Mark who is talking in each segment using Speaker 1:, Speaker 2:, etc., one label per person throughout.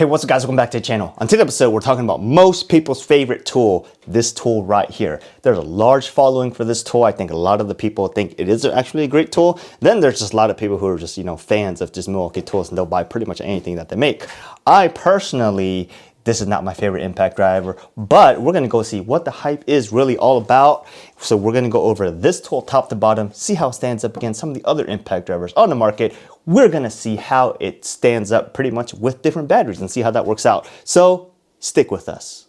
Speaker 1: Hey, what's up guys, welcome back to the channel. On today's episode, we're talking about most people's favorite tool, this tool right here. There's a large following for this tool. I think a lot of the people think it is actually a great tool. Then there's just a lot of people who are just, fans of just Milwaukee tools and they'll buy pretty much anything that they make. I personally, this is not my favorite impact driver, but we're gonna go see what the hype is really all about. So we're gonna go over this tool top to bottom, see how it stands up against some of the other impact drivers on the market. We're gonna see how it stands up pretty much with different batteries and see how that works out. So stick with us.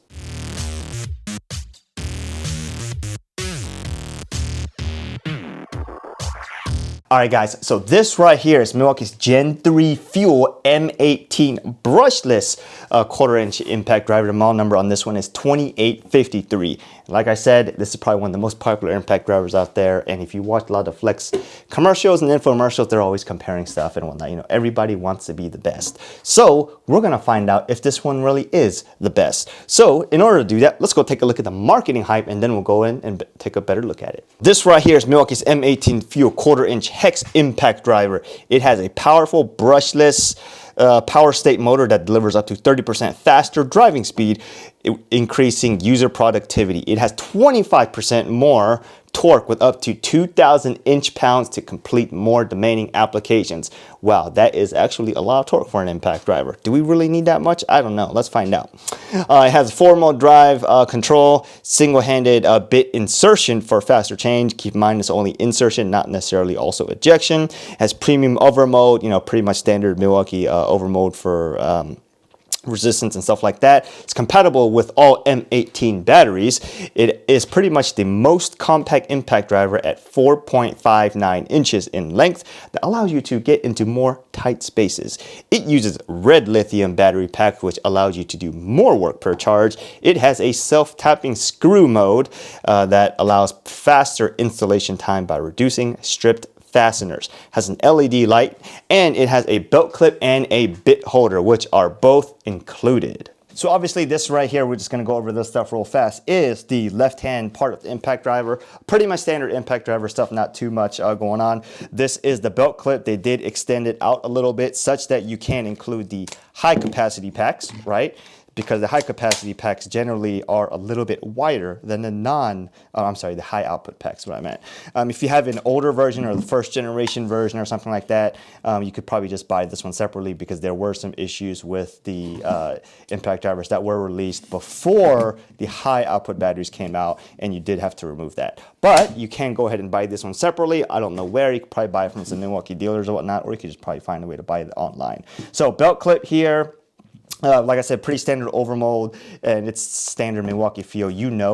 Speaker 1: All right guys, so this right here is Milwaukee's Gen 3 Fuel M18 Brushless 1/4 inch impact driver. The model number on this one is 2853. Like I said, this is probably one of the most popular impact drivers out there. And if you watch a lot of Flex commercials and infomercials, they're always comparing stuff and whatnot. Everybody wants to be the best. So we're gonna find out if this one really is the best. So in order to do that, let's go take a look at the marketing hype and then we'll go in and take a better look at it. This right here is Milwaukee's M18 Fuel 1/4 inch Hex Impact Driver. It has a powerful brushless power state motor that delivers up to 30% faster driving speed, increasing user productivity. It has 25% more torque with up to 2,000 inch-pounds to complete more demanding applications. Wow, that is actually a lot of torque for an impact driver. Do we really need that much? I don't know. Let's find out. It has 4-mode drive control, single-handed bit insertion for faster change. Keep in mind it's only insertion, not necessarily also ejection. It has premium overmode, pretty much standard Milwaukee overmode for resistance and stuff like that. It's compatible with all M18 batteries. It is pretty much the most compact impact driver at 4.59 inches in length that allows you to get into more tight spaces. It uses REDLITHIUM Battery Pack, which allows you to do more work per charge. It has a self-tapping screw mode that allows faster installation time by reducing stripped fasteners, has an LED light, and it has a belt clip and a bit holder, which are both included. So obviously this right here, we're just gonna go over this stuff real fast, is the left-hand part of the impact driver. Pretty much standard impact driver stuff, not too much going on. This is the belt clip. They did extend it out a little bit such that you can include the high capacity packs, right? Because the high capacity packs generally are a little bit wider than the the high output packs, what I meant. If you have an older version or the first generation version or something like that, you could probably just buy this one separately because there were some issues with the impact drivers that were released before the high output batteries came out, and you did have to remove that. But you can go ahead and buy this one separately. I don't know where. You could probably buy it from some Milwaukee dealers or whatnot, or you could just probably find a way to buy it online. So belt clip here. Like I said, pretty standard overmold, and it's standard Milwaukee feel.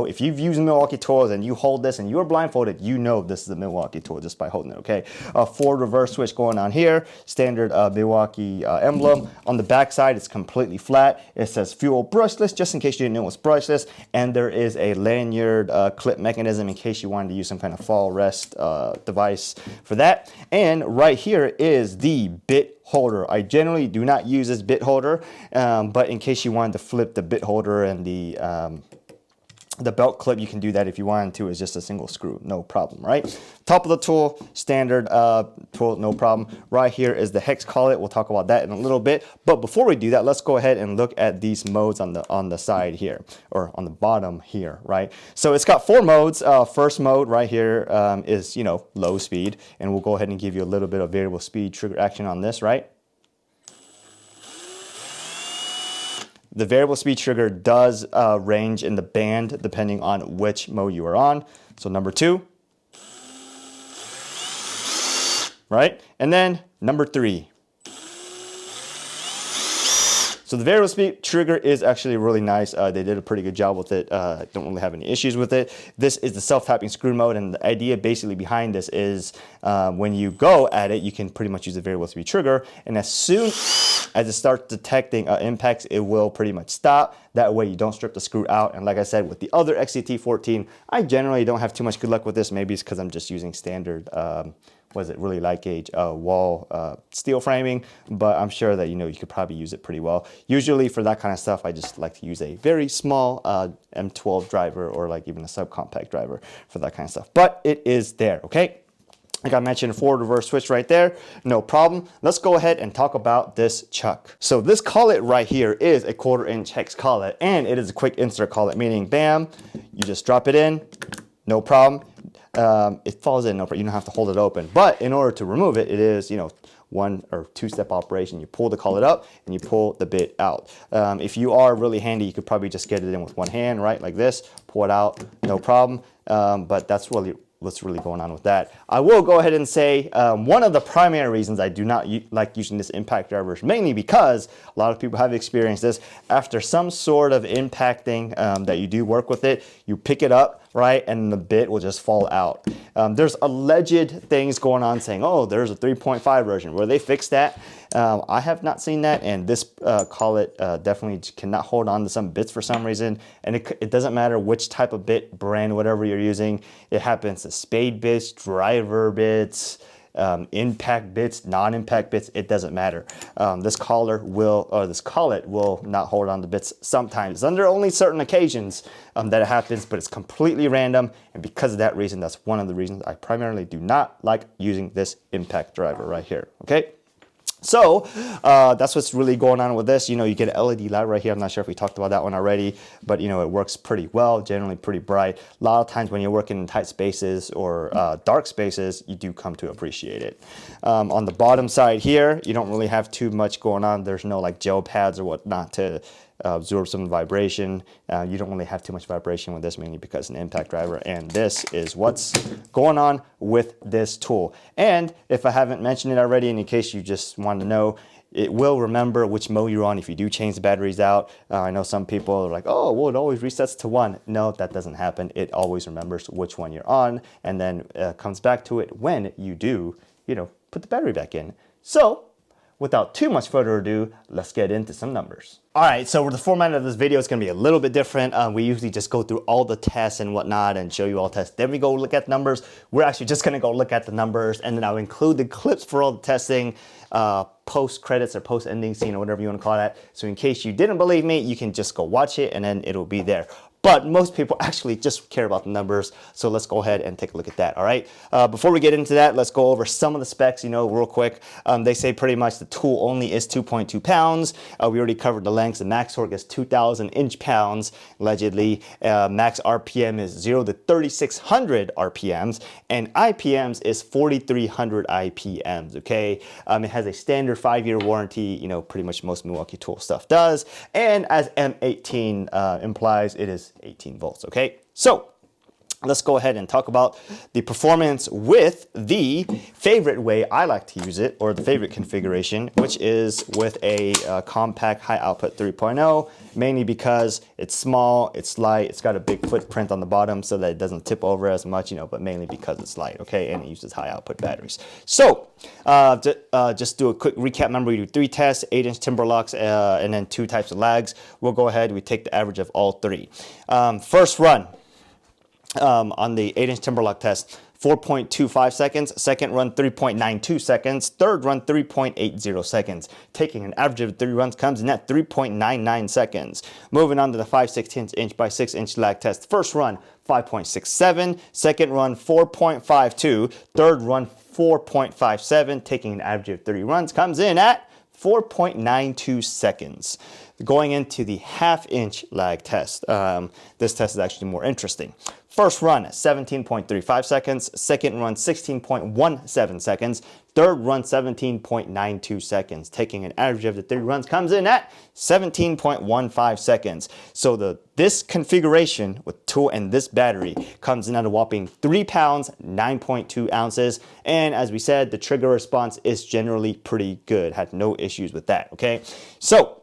Speaker 1: If you've used Milwaukee tools and you hold this and you're blindfolded, this is a Milwaukee tool just by holding it, okay? Forward reverse switch going on here, standard Milwaukee emblem. On the back side, it's completely flat. It says Fuel Brushless, just in case you didn't know it's brushless, and there is a lanyard clip mechanism in case you wanted to use some kind of fall rest device for that. And right here is the bit holder. I generally do not use this bit holder, but in case you wanted to flip the bit holder and the belt clip, you can do that if you wanted to. It's just a single screw, no problem, right? Top of the tool, standard tool, no problem. Right here is the hex collet. We'll talk about that in a little bit. But before we do that, let's go ahead and look at these modes on the side here, or on the bottom here, right? So it's got 4 modes. First mode right here is low speed, and we'll go ahead and give you a little bit of variable speed trigger action on this, right? The variable speed trigger does range in the band depending on which mode you are on. So number 2, right? And then number 3. So the variable speed trigger is actually really nice. They did a pretty good job with it. Don't really have any issues with it. This is the self-tapping screw mode, and the idea basically behind this is when you go at it, you can pretty much use the variable speed trigger, and as soon as it starts detecting impacts, it will pretty much stop. That way you don't strip the screw out. And like I said, with the other XCT14, I generally don't have too much good luck with this. Maybe it's because I'm just using standard really light gauge wall steel framing, but I'm sure that you could probably use it pretty well. Usually for that kind of stuff, I just like to use a very small M12 driver, or like even a subcompact driver for that kind of stuff. But it is there, okay? Like I mentioned, forward reverse switch right there, no problem. Let's go ahead and talk about this chuck. So this collet right here is a 1/4" hex collet, and it is a quick insert collet, meaning bam, you just drop it in, no problem. It falls in, no problem. You don't have to hold it open. But in order to remove it, it is, you know, 1 or 2-step operation. You pull the collet up and you pull the bit out. If you are really handy, you could probably just get it in with one hand, right? Like this, pull it out, no problem. But that's really what's really going on with that. I will go ahead and say one of the primary reasons I do not like using this impact driver is mainly because a lot of people have experienced this. After some sort of impacting that you do work with it, you pick it up, right, and the bit will just fall out. There's alleged things going on saying, oh, there's a 3.5 version where they fixed that. I have not seen that, and this collet definitely cannot hold on to some bits for some reason, and it doesn't matter which type of bit, brand, whatever you're using. It happens to spade bits, driver bits, impact bits, non-impact bits, it doesn't matter. This collet will not hold on to bits sometimes. Under only certain occasions that it happens, but it's completely random, and because of that reason, that's one of the reasons I primarily do not like using this impact driver right here, okay? So that's what's really going on with this. You know, you get an LED light right here. I'm not sure if we talked about that one already, but you know, it works pretty well, generally pretty bright. A lot of times when you're working in tight spaces or dark spaces, you do come to appreciate it. On the bottom side here, you don't really have too much going on. There's no like gel pads or whatnot to absorb some vibration. You don't really have too much vibration with this, mainly because it's an impact driver, and this is what's going on with this tool. And if I haven't mentioned it already, in case you just want to know, it will remember which mode you're on if you do change the batteries out. I know some people are like, oh, well, it always resets to 1. No, that doesn't happen. It always remembers which one you're on, and then comes back to it when you do, you know, put the battery back in. So without too much further ado, let's get into some numbers. All right, so the format of this video is gonna be a little bit different. We usually just go through all the tests and whatnot and show you all tests. Then we go look at numbers. We're actually just gonna go look at the numbers, and then I'll include the clips for all the testing, post credits or post ending scene or whatever you wanna call that. So in case you didn't believe me, you can just go watch it and then it'll be there. But most people actually just care about the numbers, so let's go ahead and take a look at that, all right? Before we get into that, let's go over some of the specs, you know, real quick. They say pretty much the tool only is 2.2 pounds. We already covered the lengths. The max torque is 2,000 inch-pounds, allegedly. Max RPM is 0 to 3,600 RPMs, and IPMs is 4,300 IPMs, okay? It has a standard 5-year warranty, you know, pretty much most Milwaukee tool stuff does. And as M18 implies, it is 18 volts, okay? So let's go ahead and talk about the performance with the favorite way I like to use it, or the favorite configuration, which is with a compact high output 3.0, mainly because it's small, it's light, it's got a big footprint on the bottom so that it doesn't tip over as much, you know, but mainly because it's light, okay, and it uses high output batteries. So just do a quick recap. Remember, we do 3 tests, 8-inch timber locks, and then 2 types of lags. We'll go ahead, we take the average of all 3. First run, on the 8-inch timber lock test, 4.25 seconds. Second run, 3.92 seconds. Third run, 3.80 seconds. Taking an average of 3 runs comes in at 3.99 seconds. Moving on to the 5/16 inch by 6 inch lag test. First run, 5.67. Second run, 4.52. Third run, 4.57. Taking an average of 3 runs comes in at 4.92 seconds. Going into the 1/2 inch lag test, this test is actually more interesting. First run, 17.35 seconds. Second run, 16.17 seconds. Third run, 17.92 seconds. Taking an average of the 3 runs comes in at 17.15 seconds. So this configuration with tool and this battery comes in at a whopping 3 pounds, 9.2 ounces. And as we said, the trigger response is generally pretty good. Had no issues with that, okay? So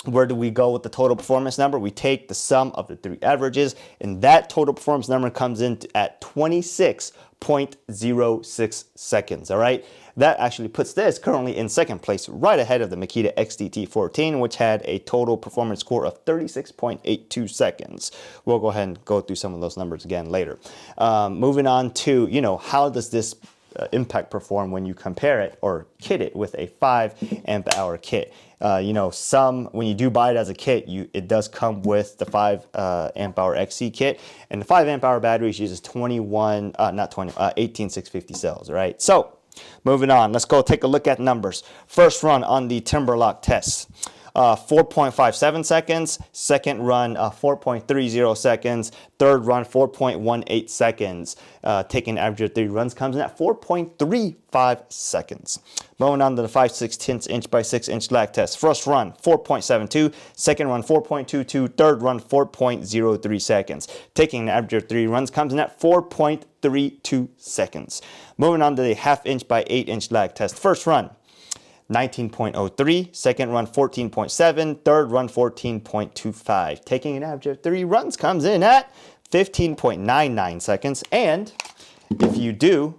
Speaker 1: where do we go with the total performance number? We take the sum of the 3 averages, and that total performance number comes in at 26.06 seconds, all right? That actually puts this currently in second place, right ahead of the Makita XDT14, which had a total performance score of 36.82 seconds. We'll go ahead and go through some of those numbers again later. Moving on to, you know, how does this impact perform when you compare it or kit it with a 5 amp hour kit. You know, when you do buy it as a kit, it does come with the 5 amp hour XC kit, and the 5 amp hour batteries uses 18650 cells, right? So moving on, let's go take a look at numbers. First run on the Timberlock test. 4.57 seconds, second run 4.30 seconds, third run 4.18 seconds. Taking average of 3 runs comes in at 4.35 seconds. Moving on to the 5/16 inch by 6 inch lag test. First run 4.72, second run 4.22, third run 4.03 seconds. Taking an average of 3 runs comes in at 4.32 seconds. Moving on to the 1/2 inch by 8 inch lag test. First run 19.03, second run 14.7, third run 14.25. Taking an average of 3 runs comes in at 15.99 seconds. And if you do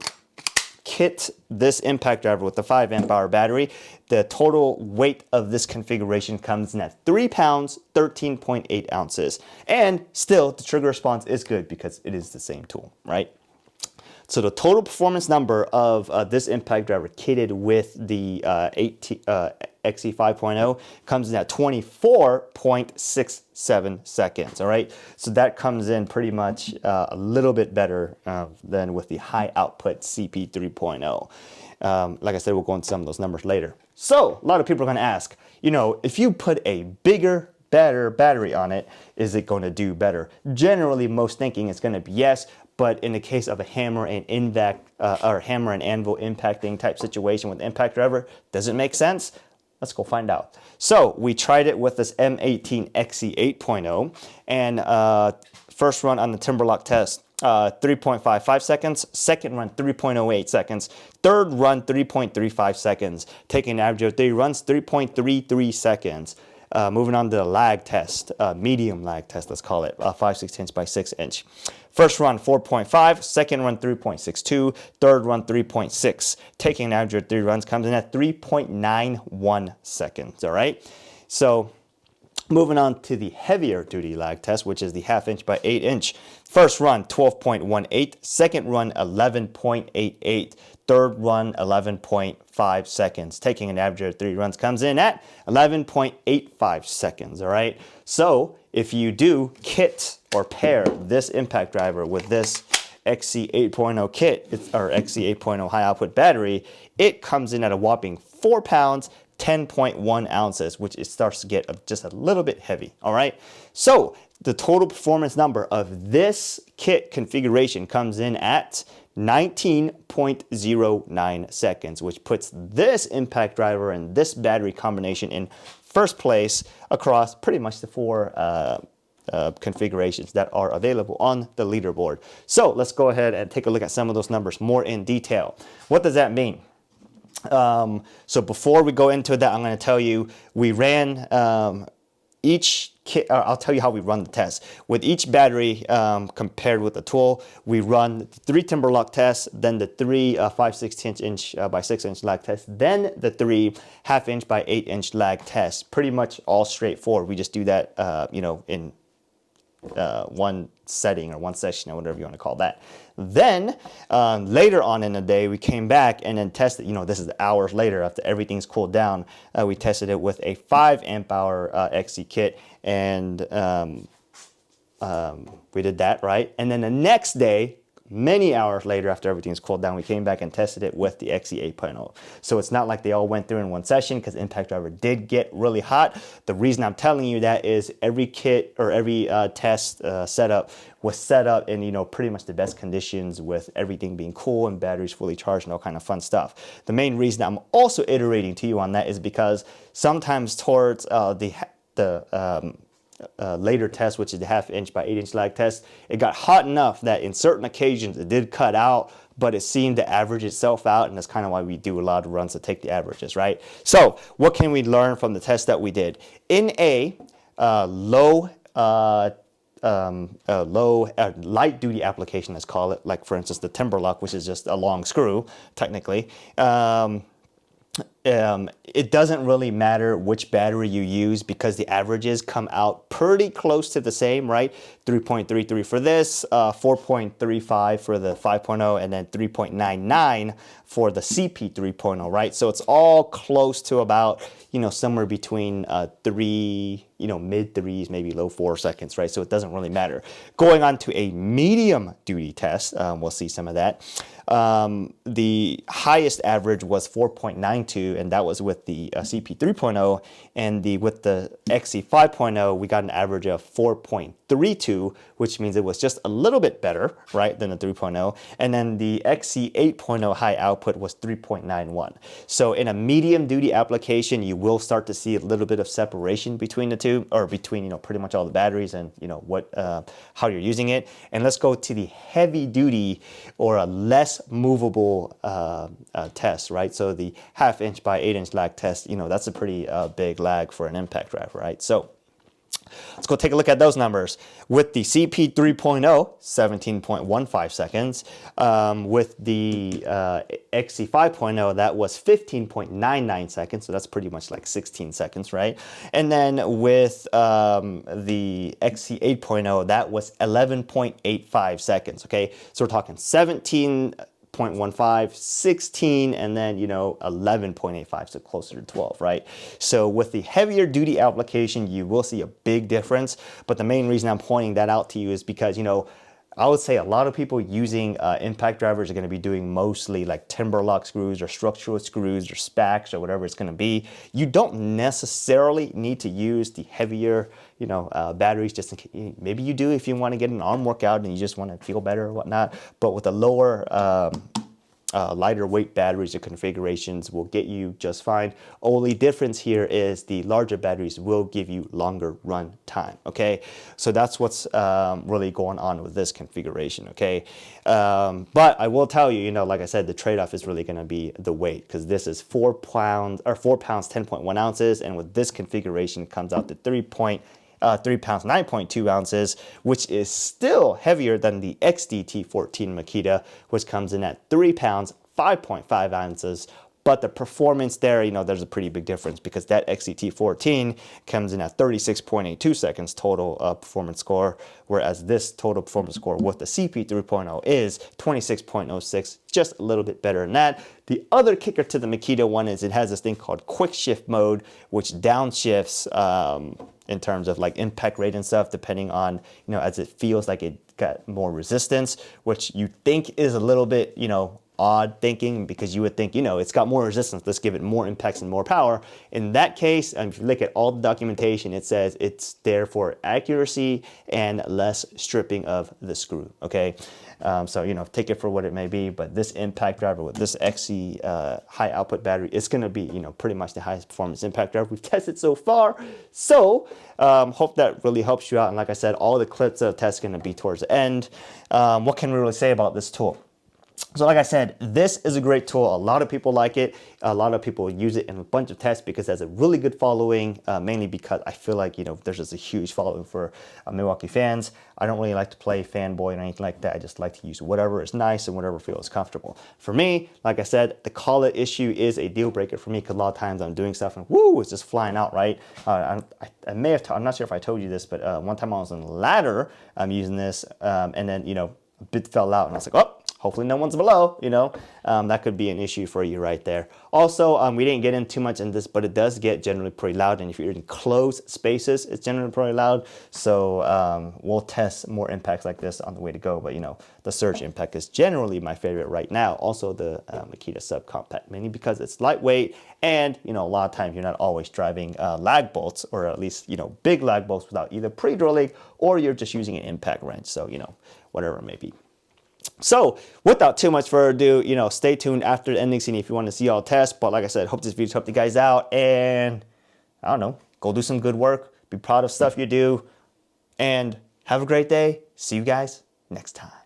Speaker 1: kit this impact driver with the 5 amp hour battery, the total weight of this configuration comes in at 3 pounds, 13.8 ounces. And still, the trigger response is good because it is the same tool, right? So the total performance number of this impact driver kitted with the XC5.0 comes in at 24.67 seconds, all right? So that comes in pretty much a little bit better than with the high output CP 3.0. Like I said, we'll go into some of those numbers later. So a lot of people are gonna ask, you know, if you put a bigger, better battery on it, is it gonna do better? Generally, most thinking it's gonna be yes, but in the case of a hammer and hammer and anvil impacting type situation with impact driver, does it make sense? Let's go find out. So we tried it with this M18 XC5.0, and first run on the Timberlock test, 3.55 seconds, second run 3.08 seconds, third run 3.35 seconds, taking an average of 3 runs, 3.33 seconds. Moving on to the lag test, medium lag test, let's call it, 5/16 by 6 inch. First run 4.5, second run 3.62, third run 3.6. Taking an average of 3 runs comes in at 3.91 seconds, all right? So moving on to the heavier duty lag test, which is the 1/2 inch by 8 inch. First run 12.18, second run 11.88, third run 11.5 seconds. Taking an average of 3 runs comes in at 11.85 seconds, all right? So if you do kit or pair this impact driver with this XC5.0 kit, or XC5.0 high output battery, it comes in at a whopping 4 pounds, 10.1 ounces, which it starts to get just a little bit heavy, all right? So the total performance number of this kit configuration comes in at 19.09 seconds, which puts this impact driver and this battery combination in first place across pretty much the 4 configurations that are available on the leaderboard. So let's go ahead and take a look at some of those numbers more in detail. What does that mean? So before we go into that, I'm going to tell you we ran each kit. I'll tell you how we run the test. With each battery compared with the tool, we run the 3 Timberlock tests, then the 3 5/16 inch by 6 inch lag test, then the 3 1/2 inch by 8 inch lag test. Pretty much all straightforward. We just do that, you know, in one setting or one session or whatever you want to call that. Then later on in the day, we came back and then tested, you know, this is hours later after everything's cooled down, we tested it with a 5 amp hour XC kit, and we did that, right? And then the next day, many hours later after everything's cooled down, we came back and tested it with the XC5.0. So it's not like they all went through in one session, because impact driver did get really hot. The reason I'm telling you that is every kit or every test setup was set up in, you know, pretty much the best conditions, with everything being cool and batteries fully charged and all kind of fun stuff. The main reason I'm also iterating to you on that is because sometimes towards later test, which is the 1/2 inch by 8 inch lag test, it got hot enough that in certain occasions it did cut out, but it seemed to average itself out, and that's kind of why we do a lot of runs to take the averages, right? So what can we learn from the test that we did? In a light duty application, let's call it, like for instance the Timberlock, which is just a long screw technically, it doesn't really matter which battery you use because the averages come out pretty close to the same, right? 3.33 for this, 4.35 for the 5.0, and then 3.99 for the CP 3.0, right? So it's all close to about, somewhere between three, mid threes, maybe low 4 seconds, right? So it doesn't really matter. Going on to a medium duty test, we'll see some of that. The highest average was 4.92, and that was with the CP 3.0, and with the XC5.0, we got an average of 4.32, which means it was just a little bit better, right, than the 3.0. And then the XC8.0 high output was 3.91. So in a medium duty application, you will start to see a little bit of separation between the two, or between, pretty much all the batteries and, how you're using it. And let's go to the heavy duty or a less movable test, right? So the 1/2 inch by 8 inch lag test, that's a pretty big lag for an impact driver, right? So let's go take a look at those numbers. With the CP 3.0, 17.15 seconds. With the XC 5.0, that was 15.99 seconds. So that's pretty much like 16 seconds, right? And then with the XC 8.0, that was 11.85 seconds, okay? So we're talking 17.15, 16, and then 11.85, so closer to 12, right? So with the heavier duty application, you will see a big difference. But the main reason I'm pointing that out to you is because I would say a lot of people using impact drivers are going to be doing mostly like timber lock screws or structural screws or spacks or whatever it's going to be. You don't necessarily need to use the heavier batteries, just in case. Maybe you do if you want to get an arm workout and you just want to feel better or whatnot. But with the lower lighter weight batteries or configurations will get you just fine. Only difference here is the larger batteries will give you longer run time, okay? So that's what's really going on with this configuration, okay? But I will tell you, like I said, the trade-off is really gonna be the weight, because this is 4 pounds, 10.1 ounces, and with this configuration it comes out to 3 pounds, 9.2 ounces, which is still heavier than the XDT14 Makita, which comes in at 3 pounds, 5.5 ounces. But the performance there, there's a pretty big difference, because that XDT14 comes in at 36.82 seconds total performance score, whereas this total performance score with the CP 3.0 is 26.06, just a little bit better than that. The other kicker to the Makita one is it has this thing called quick shift mode, which downshifts in terms of like impact rate and stuff, depending on, as it feels like it got more resistance, which you think is a little bit, odd thinking, because you would think, it's got more resistance, let's give it more impacts and more power. In that case, if you look at all the documentation, it says it's there for accuracy and less stripping of the screw, okay? So, take it for what it may be, but this impact driver with this XC high output battery, it's gonna be, pretty much the highest performance impact driver we've tested so far. So, hope that really helps you out. And like I said, all the clips of the test are gonna be towards the end. What can we really say about this tool? So like I said, this is a great tool. A lot of people like it. A lot of people use it in a bunch of tests because it has a really good following, mainly because I feel like, there's just a huge following for Milwaukee fans. I don't really like to play fanboy or anything like that. I just like to use whatever is nice and whatever feels comfortable. For me, like I said, the collet issue is a deal breaker for me, because a lot of times I'm doing stuff and woo, it's just flying out, right? I may have, I'm not sure if I told you this, but one time I was on the ladder, I'm using this, and then, a bit fell out and I was like, oh, hopefully no one's below, that could be an issue for you right there. Also, we didn't get in too much in this, but it does get generally pretty loud. And if you're in closed spaces, it's generally pretty loud. So we'll test more impacts like this on the way to go. But, the Surge impact is generally my favorite right now. Also the Makita Subcompact, mainly because it's lightweight. And, a lot of times you're not always driving lag bolts, or at least, big lag bolts without either pre-drilling, or you're just using an impact wrench. So, whatever it may be. So without too much further ado, stay tuned after the ending scene if you want to see all tests. But like I said, hope this video helped you guys out, and I don't know, go do some good work, be proud of stuff you do, and have a great day. See you guys next time.